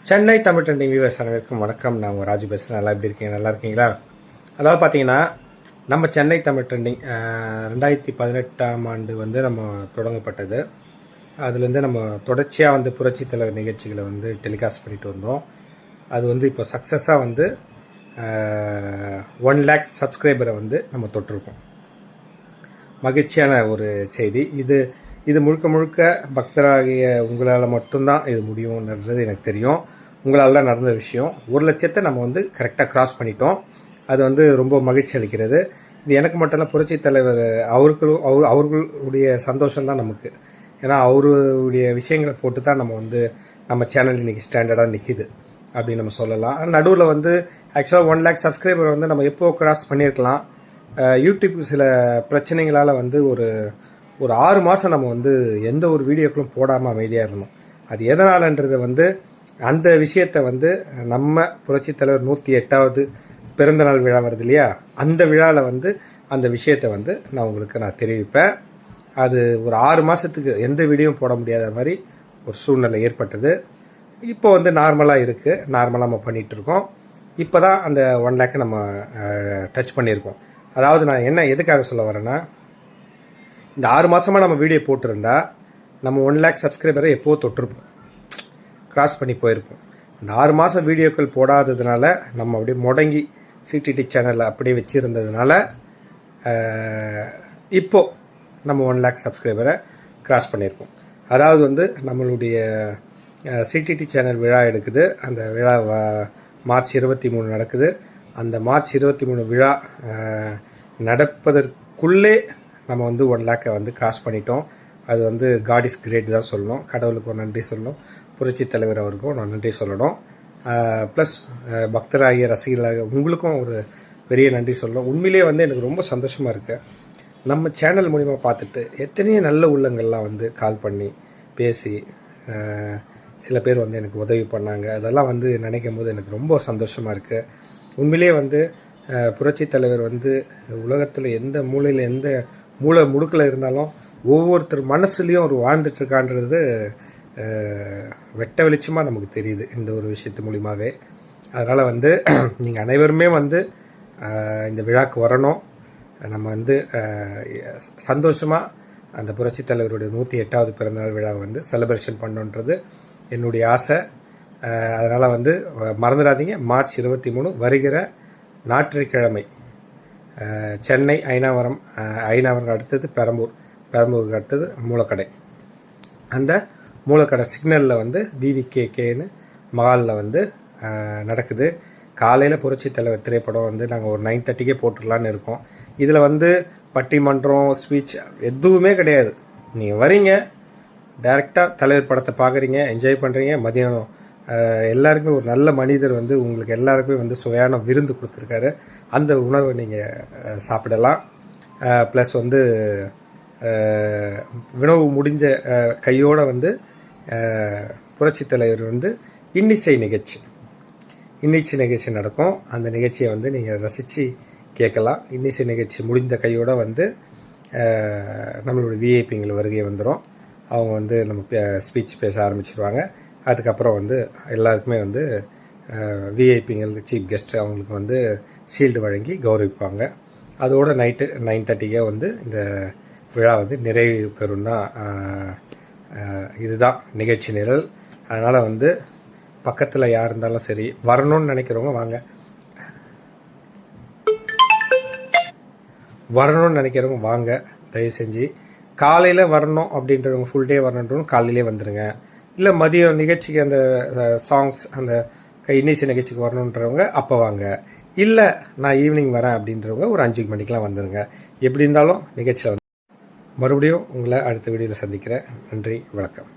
Chennai Tamil trending viewers அனைவருக்கும் வணக்கம். நான் உங்கள் ராஜு பேசுகிறேன். நல்லா எப்படி இருக்கீங்க? நல்லா இருக்கீங்களா? அதாவது பார்த்தீங்கன்னா, நம்ம சென்னை தமிழ் ட்ரெண்டிங் 2018ஆம் ஆண்டு நம்ம தொடங்கப்பட்டது. அதுலேருந்து நம்ம தொடர்ச்சியாக புரட்சி தலைவர் நிகழ்ச்சிகளை டெலிகாஸ்ட் பண்ணிட்டு வந்தோம். அது இப்போ சக்ஸஸாக 1 lakh சப்ஸ்கிரைபரை நம்ம தொட்டிருக்கோம். மகிழ்ச்சியான ஒரு செய்தி. இது முழுக்க முழுக்க பக்தராகிய உங்களால் மட்டும்தான் இது முடியும்ன்றது எனக்கு தெரியும். உங்களால் தான் நடந்த விஷயம். 1 லட்சத்தை நம்ம கரெக்டாக கிராஸ் பண்ணிட்டோம். அது ரொம்ப மகிழ்ச்சி அளிக்கிறது. இது எனக்கு மட்டும் இல்லை, புரட்சி தலைவர் அவர்களுடைய சந்தோஷம்தான் நமக்கு. ஏன்னா அவருடைய விஷயங்களை போட்டு தான் நம்ம சேனல் இன்றைக்கி ஸ்டாண்டர்டாக நிற்கிது அப்படின்னு நம்ம சொல்லலாம். நடுவில் ஆக்சுவலாக 1 lakh சப்ஸ்கிரைபர் நம்ம எப்போ கிராஸ் பண்ணியிருக்கலாம். யூடியூப் சில பிரச்சனைகளால் ஒரு 6 மாதம் நம்ம எந்த ஒரு வீடியோக்களும் போடாமல் அமைதியாக இருந்தோம். அது எதனாலன்றது அந்த விஷயத்தை நம்ம புரட்சி தலைவர் 108வது பிறந்தநாள் விழா வருது இல்லையா, அந்த விழாவில் அந்த விஷயத்தை நான் தெரிவிப்பேன். அது ஒரு 6 மாதத்துக்கு எந்த வீடியோவும் போட முடியாத மாதிரி ஒரு சூழ்நிலை ஏற்பட்டது. இப்போ நார்மலாக இருக்குது. நார்மலாக நம்ம பண்ணிகிட்ருக்கோம். இப்போ தான் அந்த 1 lakh நம்ம டச் பண்ணியிருக்கோம். அதாவது நான் எதுக்காக சொல்ல வரேன்னா, இந்த 6 மாதமாக நம்ம வீடியோ போட்டிருந்தா நம்ம 1 lakh சப்ஸ்கிரைபரை எப்போது தொட்டிருப்போம், கிராஸ் பண்ணி போயிருப்போம். அந்த 6 மாதம் வீடியோக்கள் போடாததுனால நம்ம அப்படியே முடங்கி சிடிடி சேனலில் அப்படியே வச்சுருந்ததுனால இப்போது நம்ம 1 lakh சப்ஸ்கிரைபரை கிராஸ் பண்ணியிருக்கோம். அதாவது நம்மளுடைய சிடிடி சேனல் விழா எடுக்குது. அந்த விழா மார்ச் 23 நடக்குது. அந்த மார்ச் 23 விழா நடப்பதற்குள்ளே நம்ம 1 lakh கிராஸ் பண்ணிட்டோம். அது காட் இஸ் கிரேட் தான் சொல்லணும். கடவுளுக்கு ஒரு நன்றி சொல்லணும். புரட்சி தலைவர் அவருக்கும் ஒரு நன்றி சொல்லணும். ப்ளஸ் பக்தராகிய ரசிகர்களாக உங்களுக்கும் ஒரு பெரிய நன்றி சொல்லணும். உண்மையிலே எனக்கு ரொம்ப சந்தோஷமாக இருக்குது. நம்ம சேனல் மூலிமா பார்த்துட்டு எத்தனையோ நல்ல உள்ளங்கள்லாம் கால் பண்ணி பேசி சில பேர் எனக்கு உதவி பண்ணாங்க. அதெல்லாம் நினைக்கும் போது எனக்கு ரொம்ப சந்தோஷமாக இருக்குது. உண்மையிலே புரட்சி தலைவர் உலகத்தில் எந்த மூலையில் எந்த மூளை முடுக்கில் இருந்தாலும் ஒவ்வொருத்தர் மனசுலேயும் ஒரு வாழ்ந்துட்டுருக்கான்றது வெட்ட வெளிச்சமாக நமக்கு தெரியுது இந்த ஒரு விஷயத்து மூலிமாவே. அதனால் நீங்கள் அனைவருமே இந்த விழாக்கு வரணும். நம்ம சந்தோஷமாக அந்த புரட்சி தலைவருடைய 108வது பிறந்தநாள் விழாவை செலிப்ரேஷன் பண்ணணுன்றது என்னுடைய ஆசை. அதனால் மறந்துடாதீங்க. மார்ச் 23 வருகிற ஞாயிற்றுக்கிழமை சென்னை ஐனாவரம் அடுத்தது பெரம்பூருக்கு அடுத்தது மூலக்கடை. அந்த மூலக்கடை சிக்னலில் விவிகேன்னு மகாலில் நடக்குது. காலையில் புரட்சி தலைவர் திரைப்படம் நாங்கள் ஒரு 9:30க்கே போட்டுடலான்னு இருக்கோம். இதில் பட்டிமன்றம் ஸ்பீச் எதுவுமே கிடையாது. நீங்கள் வரீங்க, டைரெக்டாக தலைவர் படத்தை பார்க்குறீங்க, என்ஜாய் பண்ணுறீங்க. மதியானம் எல்லாருக்குமே ஒரு நல்ல மனிதர் உங்களுக்கு எல்லாருக்குமே சுவையான விருந்து கொடுத்துருக்காரு. அந்த உணவை நீங்கள் சாப்பிடலாம். ப்ளஸ் உணவு முடிஞ்ச கையோடு புரட்சி தலைவர் இன்னிசை நிகழ்ச்சி நடக்கும். அந்த நிகழ்ச்சியை நீங்கள் ரசித்து கேட்கலாம். இன்னிசை நிகழ்ச்சி முடிந்த கையோடு நம்மளோட விஐபிங்கள் வருகை வந்துடும். அவங்க நம்ம ஸ்பீச் பேச ஆரம்பிச்சிருவாங்க. அதுக்கப்புறம் எல்லாருக்குமே விஐபிங்களுக்கு சீஃப் கெஸ்ட் அவங்களுக்கு ஷீல்டு வழங்கி கௌரவிப்பாங்க. அதோடு நைட்டு 9:30க்கே இந்த விழா நிறைவு பெறும் தான். இதுதான் நிகழ்ச்சி நிரல். அதனால் பக்கத்தில் யார் இருந்தாலும் சரி, வரணும்னு நினைக்கிறவங்க வாங்க. தயவு செஞ்சு காலையில் வரணும் அப்படின்றவங்க, ஃபுல் டே வரணுன்றவங்க காலையிலே வந்துடுங்க. இல்லை மதியம் நிகழ்ச்சிக்கு அந்த சாங்ஸ் அந்த இன்னிசை நிகழ்ச்சிக்கு வரணுன்றவங்க அப்போ வாங்க. இல்லை நான் ஈவினிங் வரேன் அப்படின்றவங்க ஒரு 5 மணிக்கெலாம் வந்துடுங்க. எப்படி இருந்தாலும் நிகழ்ச்சியில் மறுபடியும் உங்களை அடுத்த வீடியோவில் சந்திக்கிறேன். நன்றி, வணக்கம்.